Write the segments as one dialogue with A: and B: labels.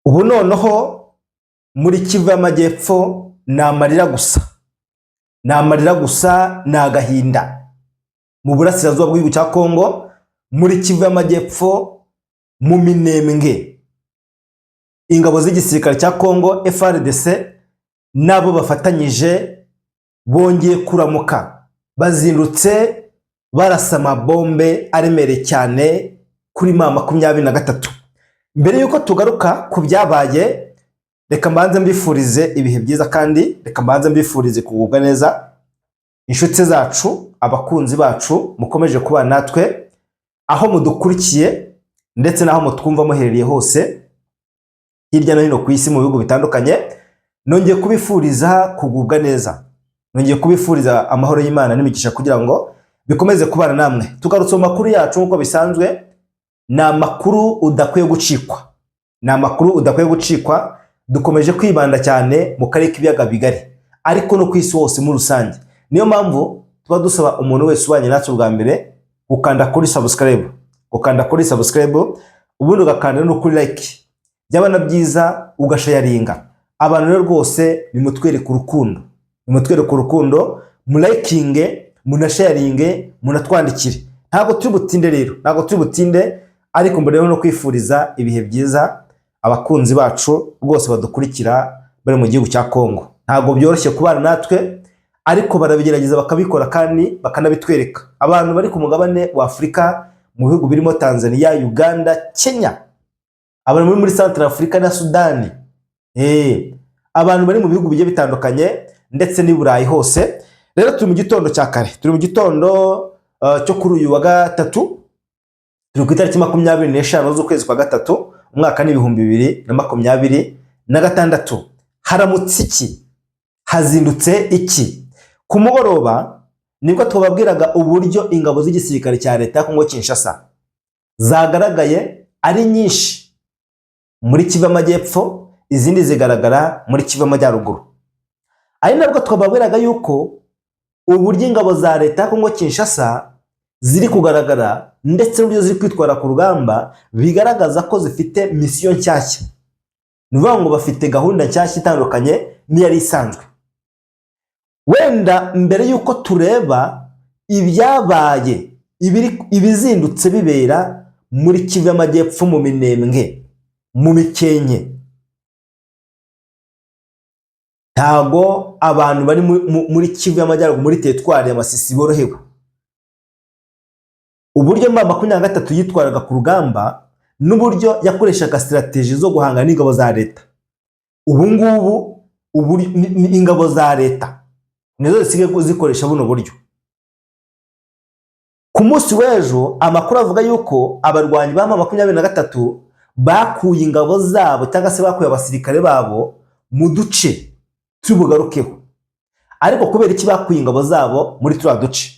A: ubu noneho muri Kivu y'Amajyepfo ni amarira gusa, ni amarira gusa, ni agahinda. Mu burasirazuba bw'igihugu cya Kongo muri Kivu y'Amajyepfo mu Minembwe, ingabo z'igisirikare cya Kongo FARDC nabo bafatanyije bongeye kuramuka, bazindutse barasa amabombe aremereye cyane kuri M23. Mbere yuko tugaruka ku byabaye, reka mbanze mbifurize ibihe byiza kandi reka mbanze mbifurize kugubwa neza inshuti zacu, abakunzi bacu mukomeje kuba natwe aho mudukurikiye ndetse naho mutwumva muherereye hose hirya no hino ku isi mu bihugu bitandukanye. Nongeye kubifuriza kugubwa neza, nongeye kubifuriza amahoro y'Imana n'imigisha kugira ngo bikomeze kubana namwe. Tugarutse mu makuru yacu nk'uko bisanzwe, ni amakuru udakwiye gucikwa, ni amakuru udakwiye gucikwa. Dukomeje kwibanda cyane mu karere k'ibiyaga bigari ariko no ku isi hose muri rusange. Niyo mpamvu tuba dusaba umuntu wese ubanye natwe bwa mbere gukanda kuri subscribe, ubundi ugakanda no kuri like, byaba na byiza ugasharinga. Abantu rero rwose nimutwereke urukundo, nimutwereke urukundo, mulakinge, munasharinge, munatwandikire. Ntabwo turi butinde rero, ntabwo turi butinde, ariko mbere no kwifuriza ibihe byiza abakunzi bacu bose badukurikira bari mu gihugu cya Kongo. Ntabwo byoroshye kubana natwe ariko barabigerageza bakabikora kandi bakanabitwereka. Abantu bari ku mugabane wa Afurika mu bihugu birimo Tanzania, Uganda, Kenya, abantu muri Central Africa na Sudani, abantu bari mu bihugu bigiye bitandukanye ndetse n'i Burayi hose. Rero turi mu gitondo cya kare, turi mu gitondo cyo kuri uyu wa gatatu, turi ku itariki 25 z'ukwezi kwa gatatu umwaka ni 2026. Haramutse iki? Hazindutse iki? Ku mugoroba nibwo twababwiraga uburyo ingabo z'igisirikare cya leta ya Kongo Kinshasa zagaragaye ari nyinshi muri Kivu y'Amajyepfo, izindi zigaragara muri Kivu y'Amajyaruguru. Ari nabwo twababwiraga yuko uburyo ingabo za leta ya Kongo Kinshasa ziri kugaragara ndetse n'uburyo ziri kwitwara ku rugamba bigaragaza ko zifite misiyo nshyashya. Nuvuga ngo bafite gahunda nshyashya itandukanye n'iyari isanzwe. Wenda mbere yuko tureba ibyabaye, ibizindutse bibera muri Kivu y'Amajyepfo mu Minembwe, mu Mikenke, ntago abantu bari muri Kivu y'Amajyaruguru muri teritwari ya Masisi borohewe. Uburyo M23 yitwaraga ku rugamba n'uburyo yakoreshaga strategy zo guhangana n'ingabo za leta, ubu ngubu ingabo za leta nizo zisigaye zikoresha buno buryo. Ku munsi w'ejo amakuru avuga yuko abarwanyi ba M23 bakuye ingabo zabo cyangwa se bakuye abasirikare babo mu duce tubugarukeho. Ariko kubera iki bakuye ingabo zabo muri turiya duce?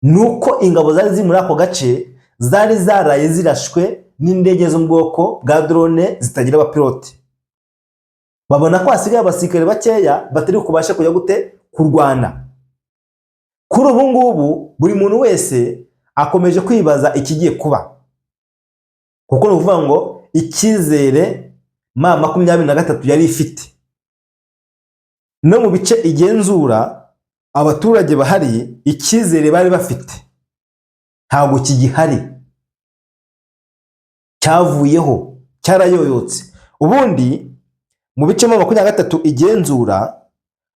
A: Nuko ingabo zari ziri muri ako gace zari zaraye zirashwe n'indege zo mu bwoko bwa drone zitagira abapilote. Babona ko hasigaye abasirikare bakeya batari kubasha kujya gute kurwana. Kuri ubu ngubu buri muntu wese akomeje kwibaza ikigiye kuba, kuko no kuvuga ngo icyizere M23 yari ifite no mu bice igenzura abaturage bahari, icyizere bari bafite ntabwo kigihari, cyavuyeho, cyarayoyotse. Ubundi mu bice M23 igenzura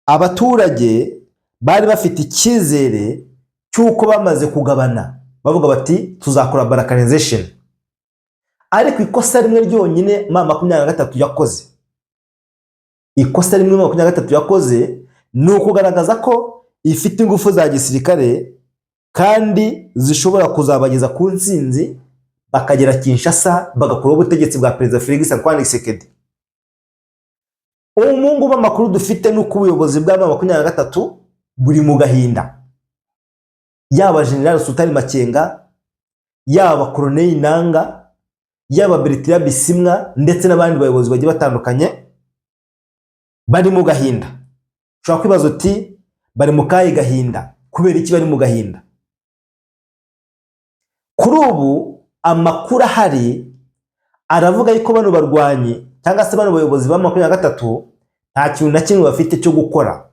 A: abaturage bari bafite icyizere cyuko bamaze kugabana, bavuga bati tuzakora balkanization. Ariko ikosa rimwe ryonyine M23 yakoze, ikosa rimwe M23 yakoze ni ukugaragaza ko ifite ingufu za gisirikare kandi zishobora kuzabageza ku ntsinzi bakagera Kinshasa bagakora ubutegetsi bwa Perezida Félix Antoine Tshisekedi. Umungu b'amakuru dufite nuko ubuyobozi bwa M23 buri mu gahinda, yaba General Sultani Makenga, yaba Colonel Nanga, yaba Bertrand Bisimwa ndetse n'abandi bayobozi bagiye batandukanye bari mu gahinda. Ushobora kwibaza uti bari mu kahe gahinda? Kubera iki bari mu gahinda? Kuri ubu amakuru ahari aravuga yuko bano barwanyi cyangwa se bano bayobozi ba 23 nta kintu na kimwe bafite cyo gukora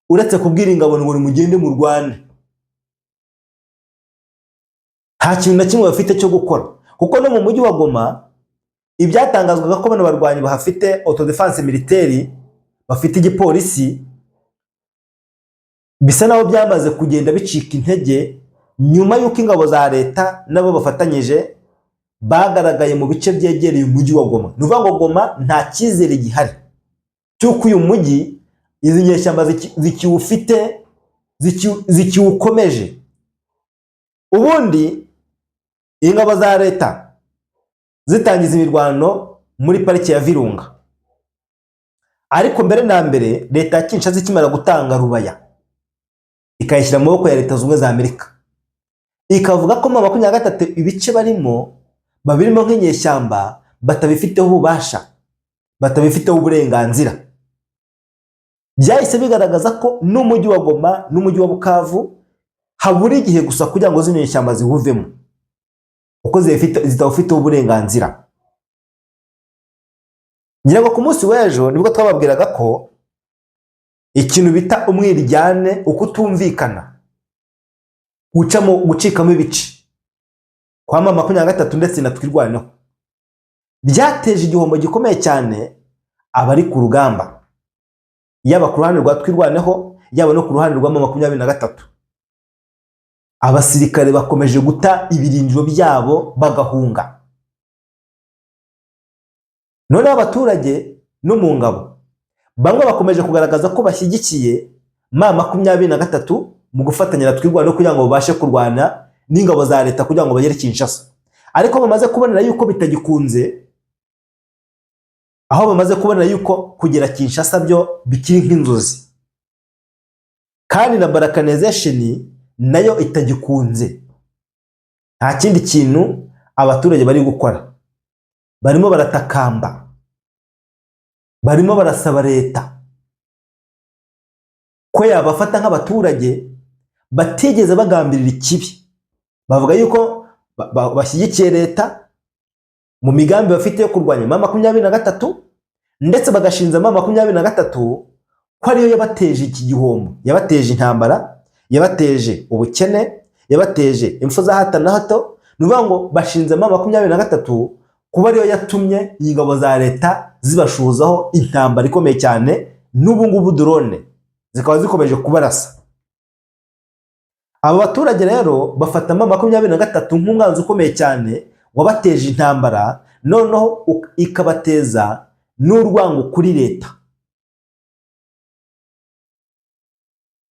A: uretse kubwira ingabo ngo mugende mu Rwanda. Nta kintu na kimwe bafite cyo gukora kuko no mu mujyi wa Goma ibyatangazwaga ko bano barwanyi bahafite autodefense militaire, bafite igipolisi, bisa naho byamaze kugenda bicika intege nyuma y'uko ingabo za leta nabo bafatanyije bagaragaye mu bice byegereye umujyi wa Goma. Nuvuga ngo Goma nta cyizere gihari cyuko uyu mujyi izi nyeshyamba zikiwufite zikiwukomeje. Ubundi ingabo za leta zitangiza imirwano muri pariki ya Virunga, ariko mbere na mbere leta ya Kinshasa ikimara gutanga Rubaya ikayishyira mu maboko ya Leta Zunze za Amerika, ikavuga ko mu 23 ibice barimo babirimo nk'inyeshyamba batabifiteho ububasha, batabifiteho uburenganzira. Byahise bigaragaza ko n'umujyi wa Goma n'umujyi wa Bukavu habura igihe gusa kugira ngo zino nyeshyamba zihuvemo uko zitawufiteho uburenganzira. Nyirago ku munsi w'ejo nibwo twababwiraga ko ikintu bita umwiryane, uko utumvikana gucikamo ibice kwa M23 ndetse na Twirwaneho, byateje igihombo gikomeye cyane abari ku rugamba, yaba ku ruhande rwa Twirwaneho yaba no ku ruhande rwa M23. Abasirikare bakomeje guta ibirindiro byabo bagahunga. None abaturage no mu ngabo bamwe bakomeje kugaragaza ko bashyigikiye M23 mu gufatanya na Twirwaneho kugira ngo babashe kurwana n'ingabo za leta kugira ngo bagere Kinshasa, ariko bamaze kubonera yuko bitagikunze, aho bamaze kubonera yuko kugera Kinshasa byo bikiri nk'inzozi kandi na balkanization nayo itagikunze. Nta kindi kintu abaturage bari gukora, barimo baratakamba, barimo barasaba leta ko yabafata nk'abaturage batigeze bagambirira ikibi. Bavuga yuko bashyigikiye leta mu migambi bafite yo kurwanya M23 ndetse bagashinza M23 ko ariyo yabateje iki gihombo, yabateje intambara, yabateje ubukene, yabateje impfu za hato na hato. Nuvuga ngo bashinze M23 kuba ariyo yatumye ingabo za leta zibashuzaho intambara ikomeye cyane, n'ubu ngubu drone zikaba zikomeje kubarasa. Aba baturage rero bafata M23 nk'umwanzi ukomeye cyane wabateje intambara, noneho ikabateza n'urwango kuri leta.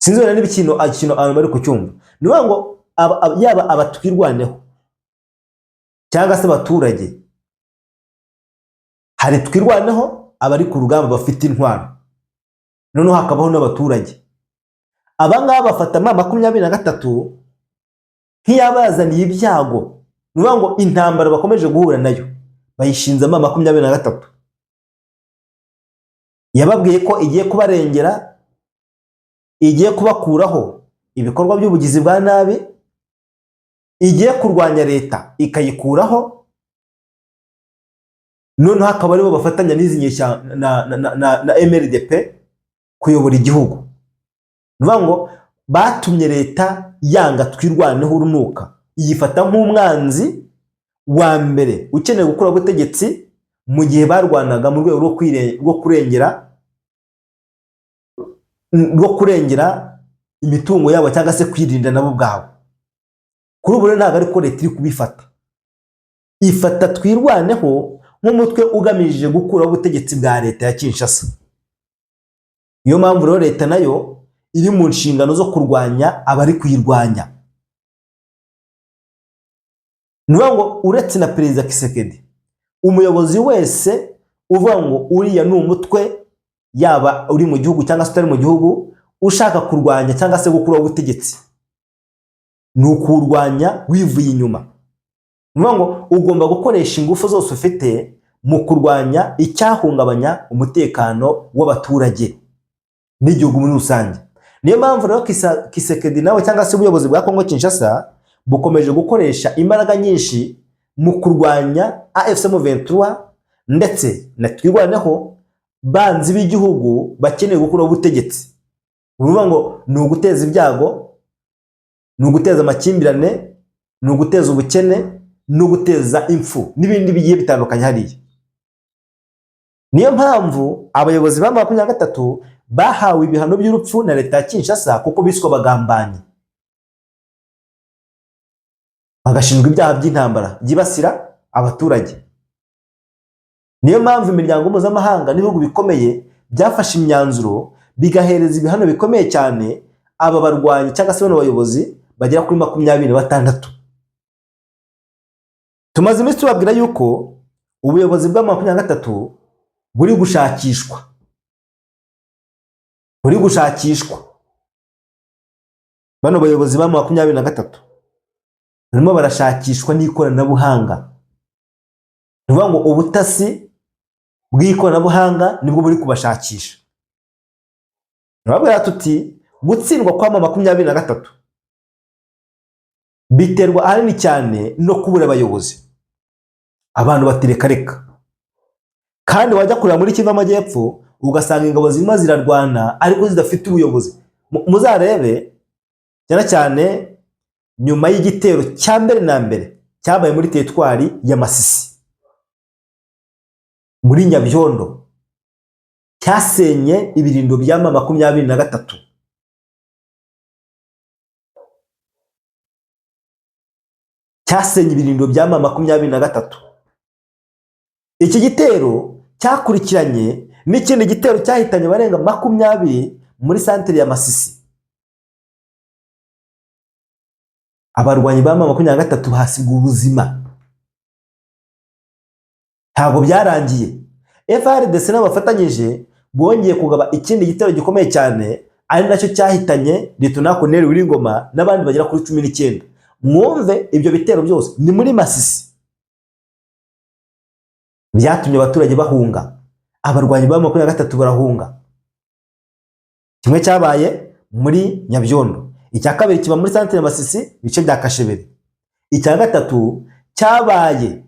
A: Sinzi wenda n'ibikintu abantu bari kucyumva. Nuvuga ngo yaba abatwirwaneho cyangwa se abaturage, hari Twirwaneho abari ku rugamba bafite intwaro, noneho hakabaho n'abaturage. Abangaba bafata M23 nk'iyabazaniye ibyago. Nuvuga ngo intambara bakomeje guhura nayo bayishinza M23, yababwiye ko igiye kubarengera, igiye kubakuraho ibikorwa by'ubugizi bwa nabi, igiye kurwanya leta ikayikuraho, noneho hakaba aribo bafatanya n'izi nyeshya na MLDP kuyobora igihugu. Nuvuga ngo batumye leta yanga Twirwaneho urunuka, yifata nk'umwanzi wa mbere ukeneye gukora ubutegetsi mu gihe barwanaga mu rwego rwo kurengera imitungo yabo cyangwa se kwirinda nabo bwabo. Kuri ubu ntabwo ariko leta iri kubifata, ifata Twirwaneho nk'umutwe ugamije gukuraho ubutegetsi bwa leta ya Kinshasa. Iyo mpamvu rero leta nayo iri mu nshingano zo kurwanya abari kuyirwanya. Nuvuga ngo uretse na Perezida Kisekedi, umuyobozi wese uvuga ngo uriya ni umutwe, yaba uri mu gihugu cyangwa se utari mu gihugu, ushaka kurwanya cyangwa se gukuraho ubutegetsi, ni ukurwanya wivuye inyuma. Nuvuga ngo ugomba gukoresha ingufu zose ufite mu kurwanya icyahungabanya umutekano w'abaturage n'igihugu muri rusange. Niyo mpamvu rero Kisekedi nawe cyangwa se ubuyobozi bwa Kongo Kinshasa bukomeje gukoresha imbaraga nyinshi mu kurwanya AFC M23 ndetse na twirwaneho banzi b'igihugu bakeneye gukura ubutegetsi. Uruvuga ngo ni uguteza ibyago, ni uguteza amakimbirane, ni uguteza ubukene, ni uguteza impfu n'ibindi bigiye bitandukanye hariya. Niyo mpamvu abayobozi ba 23 bahawe ibihano by'urupfu na leta ya Kinshasa kuko biswa bagambanyi, bagashinjwa ibyaha by'intambara byibasira abaturage. Niyo mpamvu imiryango mpuzamahanga n'ibihugu bikomeye byafashe imyanzuro bigahereza ibihano bikomeye cyane aba barwanyi cyangwa se abayobozi bagera kuri 26. Tumaze iminsi tubabwira yuko ubuyobozi bwa 23 buri gushakishwa. Bano bayobozi ba 23 barimo barashakishwa n'ikoranabuhanga. Nuvuga ngo ubutasi bw'ikoranabuhanga nibwo buri kubashakisha. Nababwira tuti gutsindwa kwa 23 biterwa ahanini cyane no kubura abayobozi. Abantu batireka kandi wajya kurira muri Kivu Amajyepfo ugasanga ingabo zirimo zirarwana ariko zidafite ubuyobozi. Muzarebe cyane cyane nyuma y'igitero cya mbere na mbere cyabaye muri teritwari ya Masisi muri Nyabyondo, cyasenye ibirindo bya 23. Cyasenye ibirindo bya 23. Iki gitero cyakurikiranye n'ikindi gitero cyahitanye barenga 20 muri santere ya Masisi. Abarwanyi ba 23 hasiga ubuzima. Ntabwo byarangiye. FARDC n'abafatanyije bongeye kugaba ikindi gitero gikomeye cyane ari nacyo cyahitanye Lieutenant Colonel Wiringoma n'abandi bagera kuri 19. Mwumve ibyo bitero byose ni muri Masisi. Byatumye abaturage bahunga. Abarwanyi ba 23 barahunga. Kimwe cyabaye muri Nyabyondo, icya kabiri kiba muri santere ya Masisi bice bya Kashebere, icya gatatu cyabaye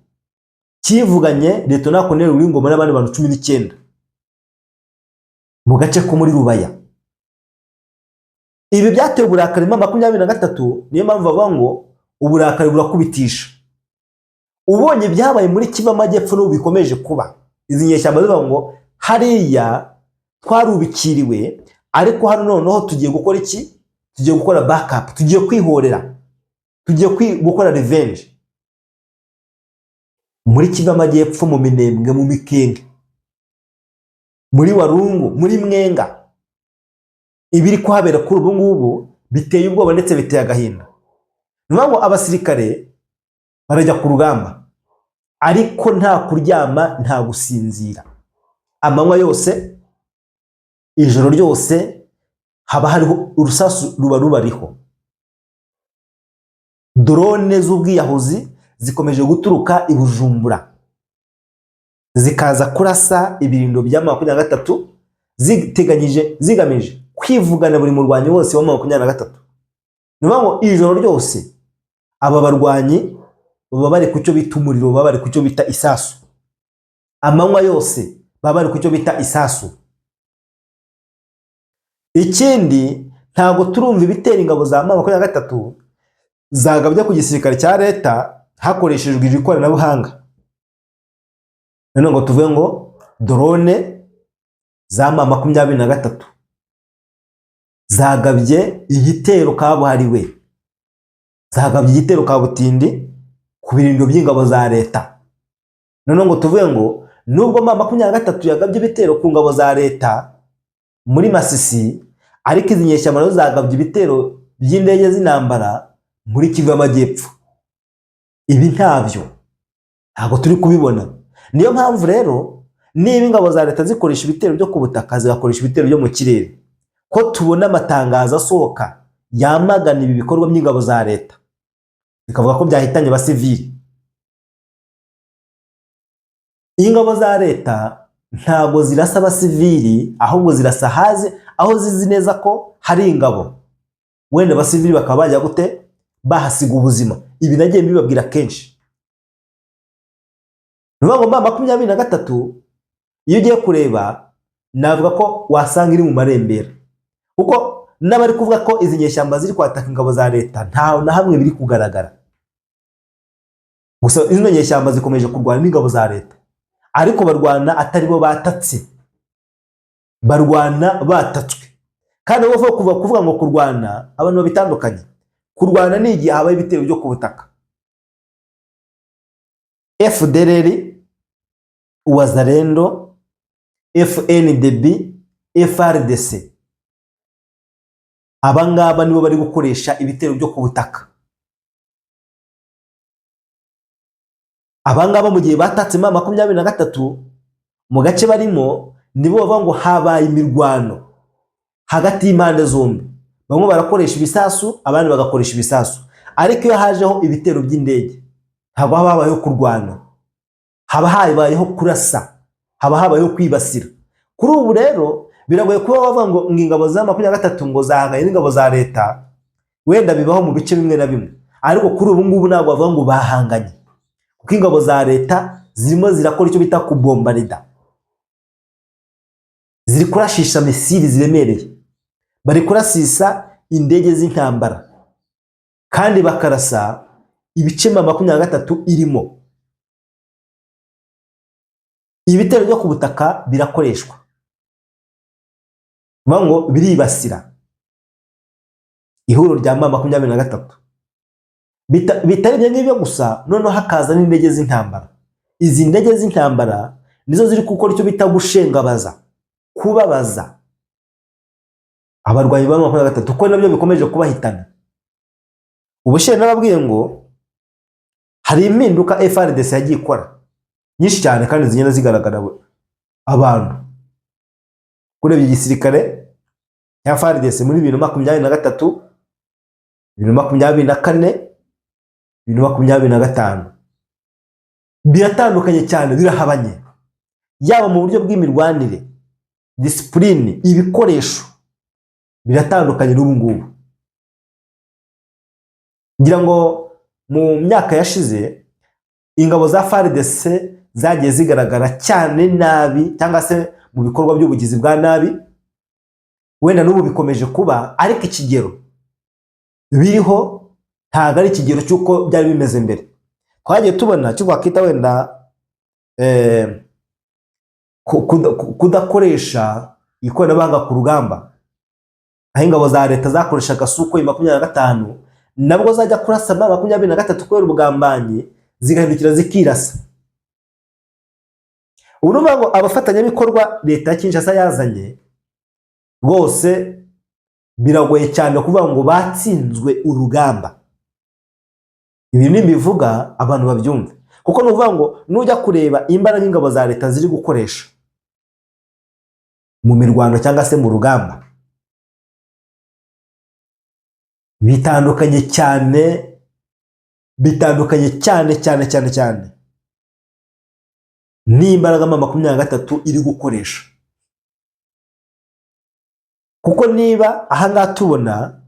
A: kivuganye Lieutenant Colonel Wiringoma n'abandi bantu 19 mu gace ko muri Rubaya. Ibi byateye uburakari 23. Niyo mpamvu bavuga ngo uburakari burakubitisha. Ubonye byabaye muri Kivu Amajyepfo n'ubu bikomeje kuba, izi nyeshyamba zivuga ngo hariya twarubikiriwe ariko hano noneho tugiye gukora iki? Tugiye gukora backup, tugiye kwihorera, tugiye gukora revenge. Muri Kivu Amajyepfo, mu Minembwe, mu Mikenge, muri Warungu, muri Mwenga, ibiri kuhabera kuri ubu ngubu biteye ubwoba ndetse biteye agahinda. Nuvuga ngo abasirikare barajya ku rugamba ariko nta kuryama nta gusinzira. Amanywa yose, ijoro ryose haba hariho urusasu ruba rubariho. Drone z'ubwiyahuzi zikomeje guturuka i Bujumbura zikaza kurasa ibirindo bya 23 zigamije kwivugana buri murwanyi wose wa 23. Nuvuga ngo ijoro ryose aba barwanyi baba bari ku cyo bita umuriro, baba bari ku cyo bita isasu. Amanywa yose baba bari ku cyo bita isasu. Ikindi ntago turumva ibitera ingabo za 23 zagabye ku gisirikare cya leta hakoreshejwe ikoranabuhanga. None ngo tuvuge ngo drone za 23 zagabye igitero kabuhariwe, zagabye igitero kabutindi ku birindo by'ingabo za leta. None ngo tuvuge ngo nubwo 23 yagabye ibitero ku ngabo za leta muri Masisi, ariko izi nyeshyamba nazo zagabye ibitero by'indege z'intambara muri Kivu Amajyepfo. Ibi ntabwo turi kubibona. Niyo mpamvu rero niba ingabo za leta zikoresha ibitero byo ku butaka, zigakoresha ibitero byo mu kirere, ko tubona amatangazo asohoka yamagana ibi bikorwa by'ingabo za leta, bikavuga ko byahitanye abasivili. Ingabo za leta ntabwo zirasa abasivili, ahubwo zirasa haze aho zizi neza ko hari ingabo, wenda abasivili bakaba bajya gute bahasiga ubuzima. Ibi nagiye mbibabwira kenshi. nuvuga ngo M23 iyo ugiye kureba navuga ko wasanga iri mu marembera, kuko n'abari kuvuga ko izi nyeshyamba ziri kwataka ingabo za leta nta na hamwe biri kugaragara. Gusa izo nyeshyamba zikomeje kurwana n'ingabo za leta, ariko barwana atari bo batatse, barwana batatswe. Kandi bo kuvuga ngo kurwana abantu babitandukanye. Kurwana ni igihe habaye ibitero byo ku butaka. FDLR, Wazalendo, FNDB, FRDC, abangaba nibo bari gukoresha ibitero byo ku butaka. Abangaba mu gihe batatse M23 mu gace barimo, nibo bavuga ngo habaye imirwano hagati y'impande zombi. Bamwe barakoresha ibisasu, abandi bagakoresha ibisasu, ariko iyo hajeho ibitero by'indege ntabwo haba habayeho kurwana, haba habayeho kurasa, haba habayeho kwibasira. Kuri ubu rero biragoye kuba bavuga ngo ingabo za M23 ngo zahanganye n'ingabo za leta, wenda bibaho mu bice bimwe na bimwe, ariko kuri ubu ngubu ntabwo bavuga ngo bahanganye, kuko ingabo za leta zirimo zirakora icyo bita kubombarida, ziri kurashisha misiri ziremereye, bari kurasisa indege z'intambara, kandi bakarasa ibice M23 irimo. Ibitero byo ku butaka birakoreshwa, ngo biribasira ihuriro rya M23. Bitari ibyo ngibyo gusa, noneho hakaza n'indege z'intambara. Izi ndege z'intambara nizo ziri gukora icyo bita gushengabaza, kubabaza abarwanyi ba M23, kuko nabyo bikomeje kubahitana. Ubushize nababwiye ngo hari impinduka FRDC yagiye ikora nyinshi cyane, kandi zigenda zigaragara abantu. Kurebye igisirikare cya FRDC muri 2023, 2024, 2025 biratandukanye cyane, birahabanye, yaba mu buryo bw'imirwanire, discipline, ibikoresho biratandukanye n'ubu ngubu. Ngira ngo mu myaka yashize ingabo za FARDC zagiye zigaragara cyane nabi, cyangwa se mu bikorwa by'ubugizi bwa nabi. Wenda n'ubu bikomeje kuba, ariko ikigero biriho ntabwo ari ikigero cy'uko byari bimeze mbere. Twagiye tubona cyo kwakita wenda kudakoresha ikoranabuhanga ku rugamba, aho ingabo za leta zakoreshaga Sukhoi 25 nabwo zajya kurasa M23 kubera ubugambanyi, zigahindukira zikirasa. Urumva ngo abafatanyabikorwa leta ya Kinshasa yazanye rwose biragoye cyane kuvuga ngo batsinzwe urugamba. Ibi nimbivuga abantu babyumve, kuko nuvuga ngo nujya kureba imbaraga ingabo za leta ziri gukoresha mu mirwano cyangwa se mu rugamba, bitandukanye cyane n'imbaraga M23 iri gukoresha. Kuko niba aha ngaha tubona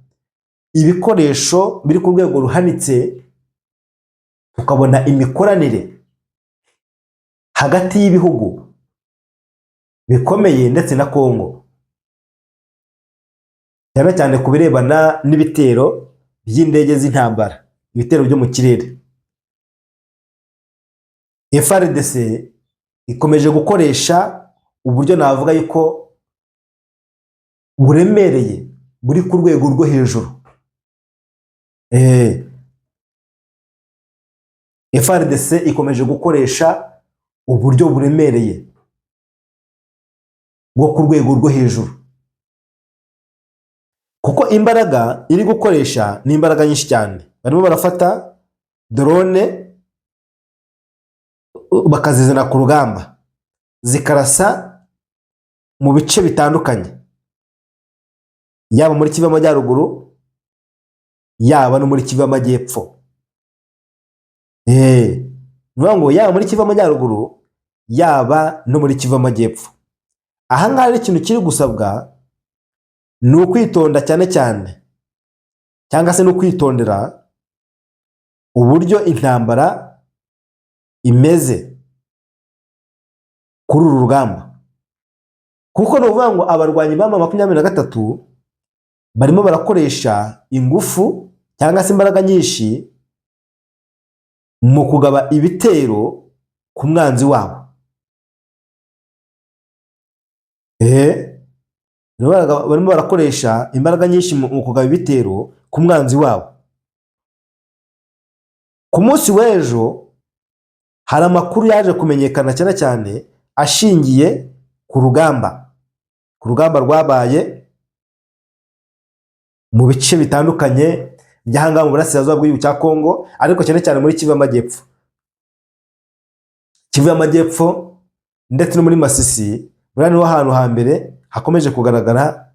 A: ibikoresho biri ku rwego ruhanitse, tukabona imikoranire hagati y'ibihugu bikomeye ndetse na Kongo, cyane ku birebana n'ibitero by'indege z'intambara, ibitero byo mu kirere, FARDC ikomeje gukoresha uburyo navuga yuko buremereye, buri ku rwego rwo hejuru. FARDC ikomeje gukoresha uburyo buremereye bwo ku rwego rwo hejuru, kuko imbaraga iri gukoresha ni imbaraga nyinshi cyane. Barimo barafata drone bakazizana ku rugamba, zikarasa mu bice bitandukanye, yaba muri Kivu y'Amajyaruguru, yaba no muri Kivu y'Amajyepfo. Ngo yaba muri Kivu y'Amajyaruguru, yaba no muri Kivu y'Amajyepfo. Aha ngaha ari ikintu kiri gusabwa ni ukwitonda cyane, cyangwa se no kwitondera uburyo intambara imeze, kuri uru rugamba, kuko ni ukuvuga ngo abarwanyi ba M23 barimo barakoresha ingufu cyangwa se imbaraga nyinshi mu kugaba ibitero ku mwanzi wabo. Barimo barakoresha imbaraga nyinshi mu kugaba ibitero ku mwanzi wabo. Ku munsi w'ejo hari amakuru yaje kumenyekana cyane cyane ashingiye ku rugamba rwabaye mu bice bitandukanye by'ahanga mu burasirazuba bw'igihugu cya Kongo, ariko cyane cyane muri Kivu y'Amajyepfo ndetse no muri Masisi. Muri hano ahantu hambere hakomeje kugaragara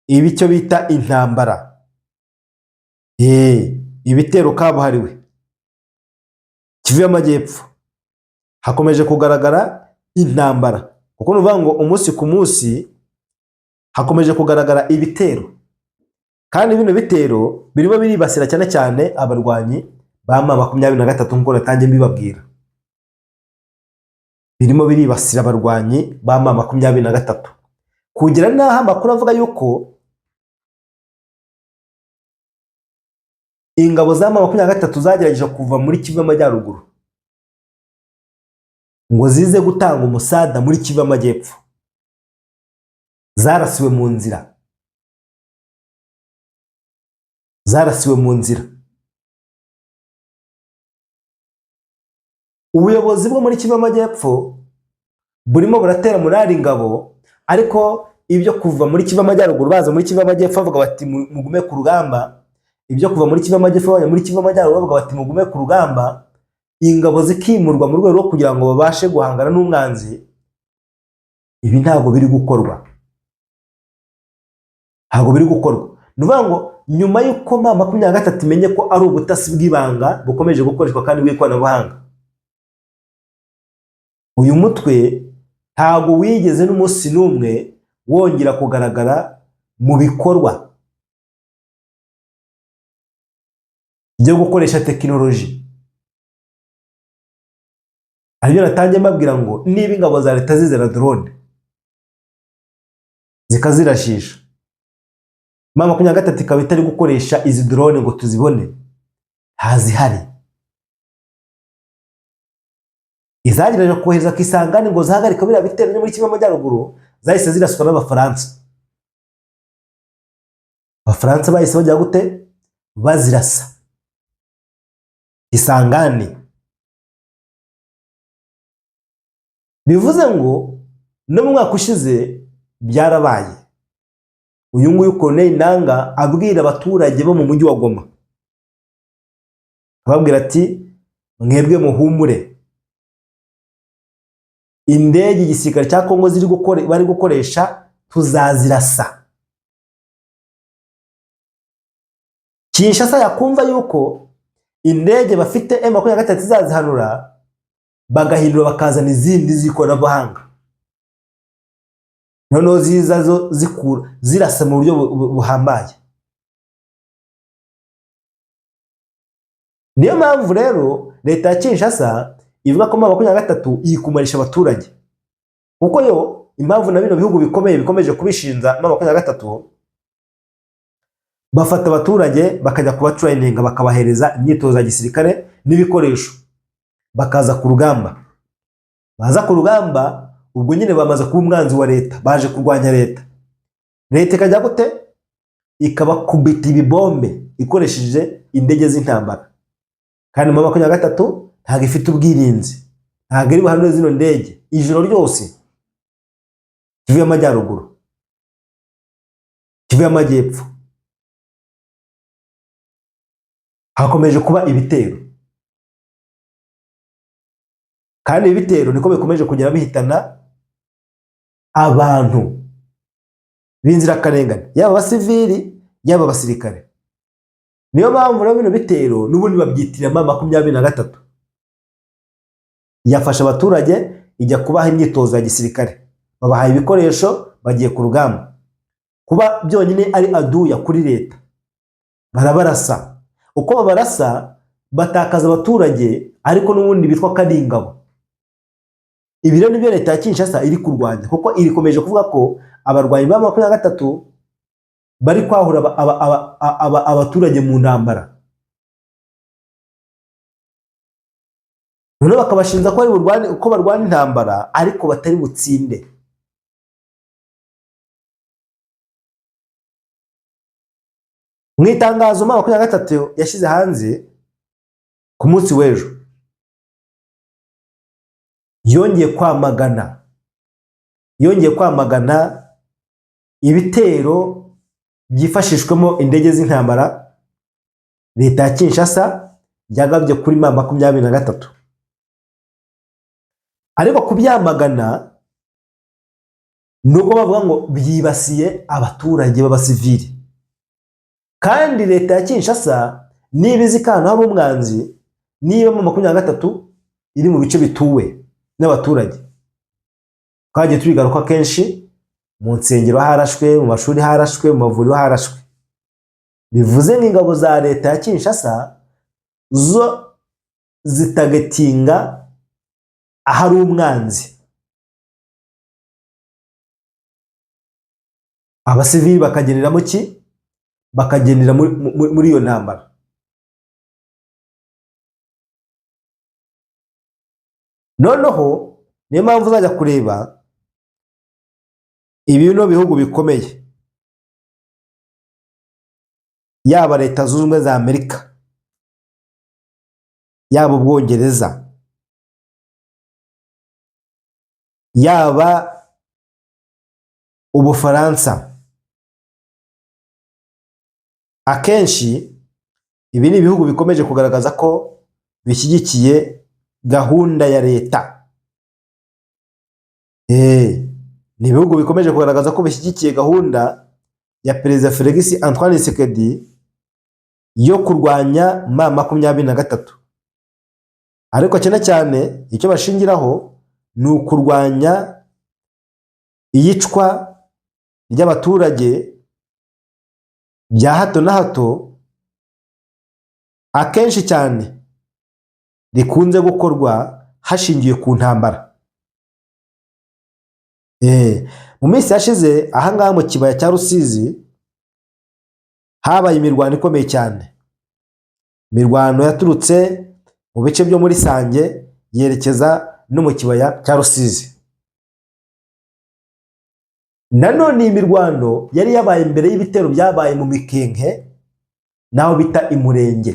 A: ibicyo bita intambara, ibitero kabuhariwe. Kivu y'Amajyepfo hakomeje kugaragara intambara, kuko nuvuga ngo umunsi ku munsi hakomeje kugaragara ibitero, kandi bino bitero birimo biribasira cyane cyane abarwanyi ba M23 nk'uko natangiye mbibabwira. Birimo biribasira abarwanyi ba M23 kugira naho amakuru avuga yuko ingabo za M23 zagerageje kuva muri Kivu y'Amajyaruguru ngo zize gutanga umusada muri Kivu y'Amajyepfo, zarasiwe mu nzira. Ubuyobozi bwo muri Kivu y'Amajyepfo burimo buratera morali ingabo, ariko ibyo kuva muri Kivu y'Amajyaruguru baza muri Kivu y'Amajyepfo bavuga bati mugume ku rugamba, ibyo kuva muri Kivu y'Amajyepfo bajya muri Kivu y'Amajyaruguru bavuga bati mugume ku rugamba, ingabo zikimurwa mu rwego rwo kugira ngo babashe guhangana n'umwanzi. Ibi ntabwo biri gukorwa. Nuvuga ngo nyuma y'uko M23 imenye ko ari ubutasi bw'ibanga bukomeje gukoreshwa kandi bw'ikoranabuhanga, uyu mutwe ntabwo wigeze n'umunsi n'umwe wongera kugaragara mu bikorwa byo gukoresha tekinoloji. Aribyo natangiye mbabwira ngo niba ingabo za leta zizera drone zikazirashisha, M23 ikaba itari gukoresha izi drone ngo tuzibone, ntazihari. Izagerageje kohereza Kisangani ngo zahagarika biriya bitero muri Kivu y'Amajyaruguru, zahise ziraswa n'Abafaransa. Abafaransa bahise bajya gute? Bazirasa Kisangani. Bivuze ngo no mu mwaka ushize byarabaye. Uyu nguyu Colonel Nanga abwira abaturage bo mu mujyi wa Goma, ababwira ati mwebwe muhumure, indege igisirikare cya Kongo bari gukoresha tuzazirasa. Kinshasa yakumva yuko indege bafite M23 izazihanura, bagahindura bakazana izindi z'ikoranabuhanga, noneho ziza zo zirasa mu buryo buhambaye. Niyo mpamvu rero leta ya Kinshasa ivuga ko M23 yikumarisha abaturage, kuko yo impamvu na bino bihugu bikomeye bikomeje kubishinza M23, bafata abaturage bakajya kubatraininga, bakabahereza imyitozo ya gisirikare n'ibikoresho, bakaza ku rugamba. Baza ku rugamba ubwo nyine bamaze kuba umwanzi wa leta, baje kurwanya leta. Leta ikajya gute? Ikabakubita ibibombe ikoresheje indege z'intambara, kandi M23 ntabwo ifite ubwirinzi, ntabwo iri buhanure zino ndege ijoro ryose. Kivu y'Amajyaruguru, Kivu y'Amajyepfo hakomeje kuba ibitero, kandi ibitero niko bikomeje kugera bihitana abantu b'inzirakarengane, yaba abasivili yaba abasirikare. Niyo mpamvu rero bino bitero n'ubundi babyitira M23. Yafasha abaturage ijya kubaha imyitozo ya gisirikare, babahaye ibikoresho, bagiye ku rugamba. Kuba byonyine ari aduya kuri leta, barabarasa. Uko babarasa batakaza abaturage, ariko n'ubundi bitwa ko ari ingabo. ibi rero nibyo leta ya Kinshasa iri kurwanya, kuko irikomeje kuvuga ko abarwanyi ba 23 bari kwahura abaturage mu ntambara, none bakabashinza ko barwana intambara ariko batari butsinde. Mu itangazo 23 yashyize hanze ku munsi w'ejo, yongeye kwamagana ibitero byifashishwemo indege z'intambara leta ya Kinshasa byagabye kuri M23, ariko kubyamagana nuko bavuga ngo byibasiye abaturage b'abasivili, kandi leta ya Kinshasa niba izi kantu haba umwanzi, niba M23 iri mu bice bituwe n'abaturage. Twagiye tubigaruka kenshi, mu nsengero harashwe, mu mashuri harashwe, mu mavuriro harashwe. Bivuze nk'ingabo za leta ya Kinshasa zo zitagetinga ahari umwanzi, abasivili bakagenderamo ki? Bakagendera muri iyo ntambara. Noneho niyo mpamvu uzajya kureba ibino bihugu bikomeye, yaba leta zunze ubumwe za Amerika, yaba Ubwongereza, yaba Ubufaransa, akenshi ibi ni ibihugu bikomeje kugaragaza ko bishyigikiye gahunda ya leta. Ni ibihugu bikomeje kugaragaza ko bishyigikiye gahunda ya Perezida Felix Antoine Tshisekedi yo kurwanya M23, ariko cyane cyane icyo bashingiraho ni ukurwanya iyicwa ry'abaturage bya hato na hato, akenshi cyane rikunze gukorwa hashingiwe ku ntambara. Mu minsi yashize ahangaha mu kibaya cya Rusizi habaye imirwano ikomeye cyane, imirwano yaturutse mu bice byo muri Sange yerekeza no mu kibaya cya Rusizi. Nanone imirwano yari yabaye imbere y'ibitero byabaye mu Mikenke naho bita Imurenge,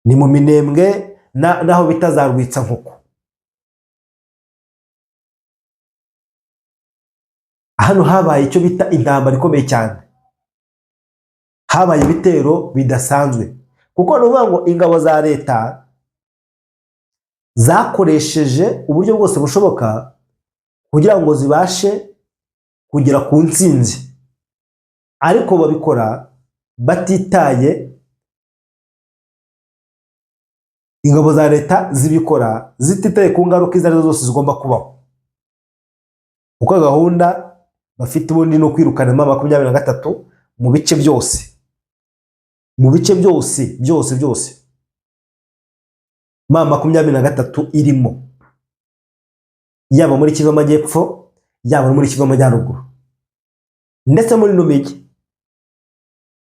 A: ni mu Minembwe naho bita za Rwitsankoko. Hano habaye icyo bita intambara ikomeye cyane, habaye ibitero bidasanzwe, kuko nuvuga ngo ingabo za leta zakoresheje uburyo bwose bushoboka kugira ngo zibashe kugera ku ntsinzi, ariko babikora batitaye, ingabo za leta zibikora zititaye ku ngaruka izo arizo zose zigomba kubaho, kuko gahunda bafite ubundi no kwirukana M23 mu bice byose, mu bice byose M23 irimo, yaba muri Kivu Amajyepfo, yaba muri Kivu Amajyaruguru, ndetse muri no migi.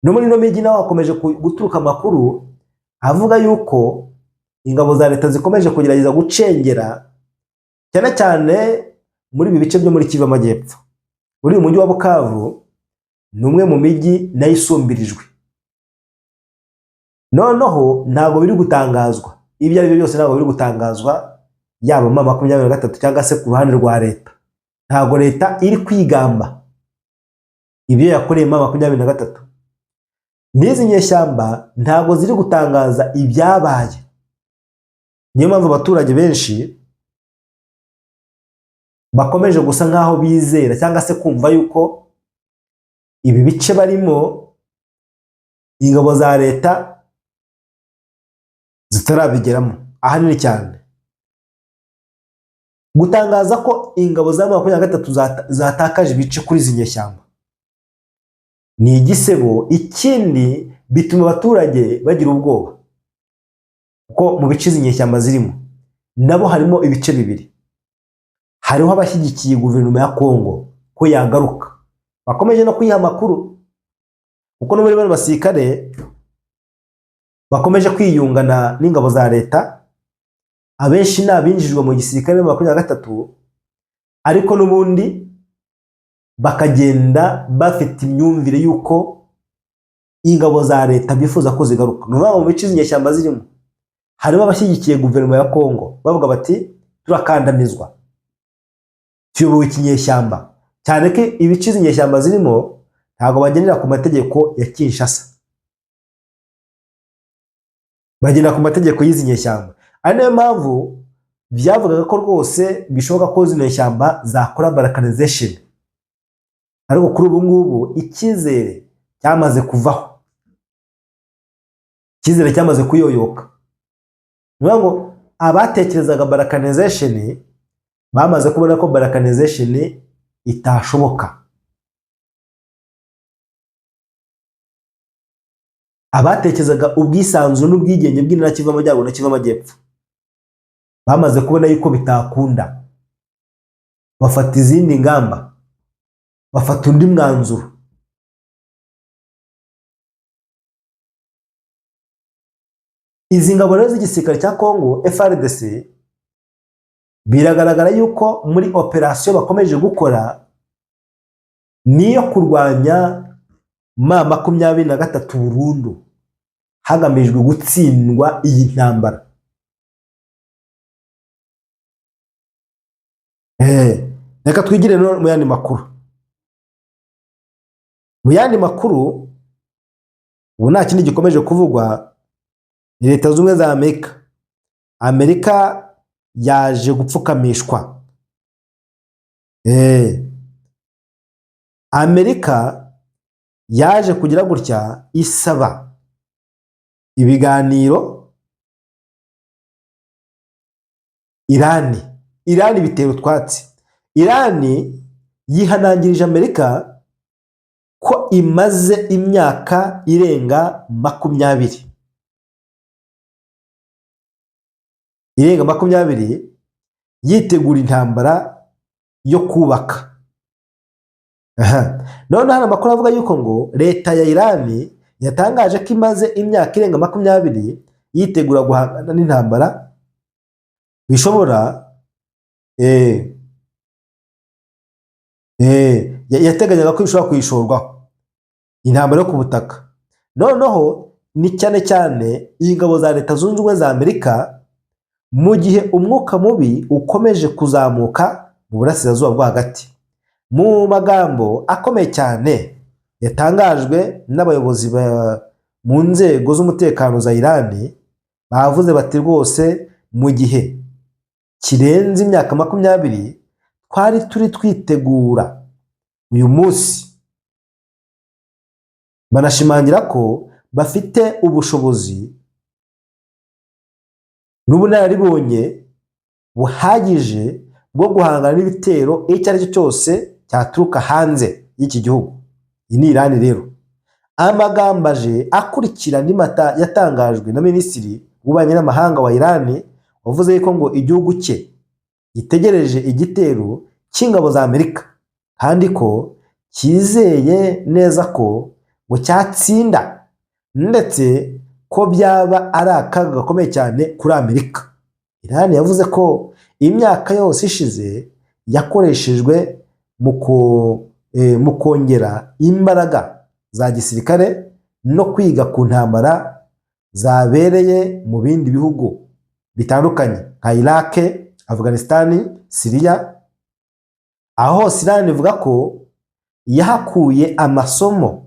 A: No muri no migi naho hakomeje guturuka amakuru avuga yuko ingabo za leta zikomeje kugerageza gucengera cyane cyane muri ibi bice byo muri Kivu Amajyepfo. Muri uyu mujyi wa Bukavu ni umwe mu migi nayo isumbirijwe. Noneho ntabwo biri gutangazwa, ibyo ari byo byose ntabwo biri gutangazwa, yaba M23 cyangwa se ku ruhande rwa leta. Ntabwo leta iri kwigamba ibyo yakoreye M23, n'izi nyeshyamba ntabwo ziri gutangaza ibyabaye. Niyo mpamvu abaturage benshi bakomeje gusa nkaho bizera cyangwa se kumva yuko ibi bice barimo ingabo za leta zitarabigeramo ahanini cyane. Gutangaza ko ingabo za M23 zatakaje ibice kuri izi nyeshyamba ni igisebo, ikindi bituma abaturage bagira ubwoba, kuko mu bice izi nyeshyamba zirimo nabo harimo ibice bibiri. Hariho abashyigikiye guverinoma ya Kongo ko yagaruka, bakomeje no kuyiha amakuru, kuko no muri bano basirikare bakomeje kwiyungana n'ingabo za leta. Abenshi ni abinjijwe mu gisirikare mu 23, ariko n'ubundi bakagenda bafite imyumvire yuko ingabo za leta bifuza ko zigaruka. N'ubwo mu bice z'inyeshyamba zirimo harimo abashyigikiye guverinoma ya Kongo bavuga bati turakandamizwa, tuyobowe ikinyeshyamba, cyane ko ibice z'inyeshyamba zirimo ntabwo bagendera ku mategeko ya Kinshasa, bagenda ku mategeko y'izi nyeshyamba. Ari nayo mpamvu byavugaga ko rwose bishoboka ko zino nyeshyamba zakora balkanization, ariko kuri ubu ngubu icyizere cyamaze kuvaho, icyizere cyamaze kuyoyoka. Niyo ngo abatekerezaga balkanization bamaze kubona ko balkanization itashoboka. Abatekerezaga ubwisanzure n'ubwigenge bw'intara kiva amajyaruguru na kiva amajyepfo bamaze kubona yuko bitakunda, bafata izindi ngamba, bafata undi mwanzuro. Izi ngabo rero z'igisirikare cya Kongo FARDC biragaragara yuko muri operasiyo bakomeje gukora niyo kurwanya M23 burundu, hagamijwe gutsindwa iyi ntambara. Reka twigire no mu yandi makuru. Mu yandi makuru ubu nta kindi gikomeje kuvugwa, Leta Zunze za Amerika. Amerika yaje gupfukamishwa. Amerika yaje kugira gutya isaba ibiganiro Irani bitera utwatsi. Irani yihanangirije Amerika ko imaze imyaka irenga 20 yitegura intambara yo kubaka. None hano amakuru avuga yuko ngo leta ya Irani yatangaje ko imaze imyaka irenga 20 yitegura guhangana n'intambara bishobora yateganyaga ko bishobora kuyishorwaho intambara yo ku butaka. Noneho ni cyane cyane ingabo za Leta Zunze Ubumwe za Amerika mu gihe umwuka mubi ukomeje kuzamuka mu burasirazuba bwo hagati. Mu magambo akomeye cyane yatangajwe n'abayobozi mu nzego z'umutekano za Irani, bavuze bati rwose mu gihe kirenze imyaka 20 twari turi twitegura uyu munsi. Banashimangira ko bafite ubushobozi n'ubunararibonye buhagije bwo guhangana n'ibitero icyo ari cyo cyose cyaturuka hanze y'iki gihugu. Iyi ni Irani rero. Amagambo aje akurikira n'imata yatangajwe na Minisitiri w'Ububanyi n'Amahanga wa Irani, wavuze ko ngo igihugu cye gitegereje igitero cy'ingabo za Amerika kandi ko cyizeye neza ko ngo cyatsinda, ndetse ko byaba ari akaga gakomeye cyane kuri Amerika. Irani yavuze ko imyaka yose ishize yakoreshejwe mu kongera imbaraga za gisirikare no kwiga ku ntambara zabereye mu bindi bihugu bitandukanye nka Iraq, Afghanistan, Syria. Aho Irani ivuga ko yahakuye amasomo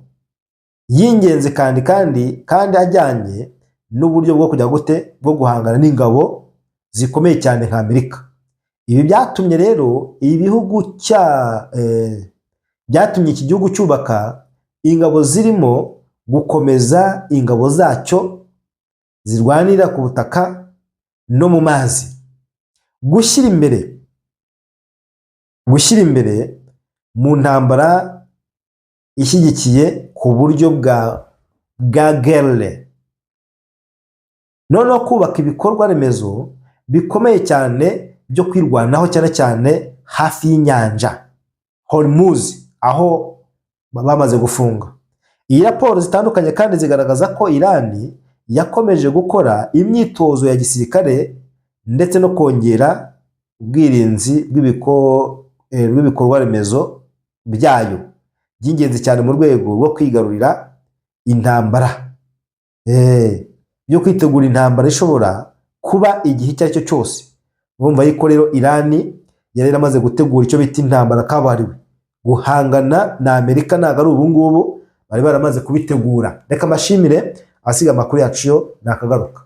A: y'ingenzi kandi ajyanye n'uburyo bwo kujya gute bwo guhangana n'ingabo zikomeye cyane nka Amerika. Ibi byatumye rero byatumye iki gihugu cyubaka ingabo zirimo gukomeza ingabo zacyo zirwanira ku butaka no mu mazi, gushyira imbere mu ntambara ishyigikiye ku buryo bwa guerre, noneho kubaka ibikorwa remezo bikomeye cyane byo kwirwanaho cyane cyane hafi y'inyanja Hormuz, aho bamaze gufunga. Iyi raporo zitandukanye kandi zigaragaza ko Irani yakomeje gukora imyitozo ya gisirikare ndetse no kongera ubwirinzi bw'ibikorwa remezo byayo by'ingenzi cyane mu rwego rwo kwigarurira intambara, byo kwitegura intambara ishobora kuba igihe icyo ari cyo cyose. Urumva yuko rero Irani yari yaramaze gutegura icyo bita intambara kabariwe guhangana na Amerika, ntabwo ari ubu ngubu, bari baramaze kubitegura. Reka mbashimire, asiga amakuru yacu yo nakagaruka.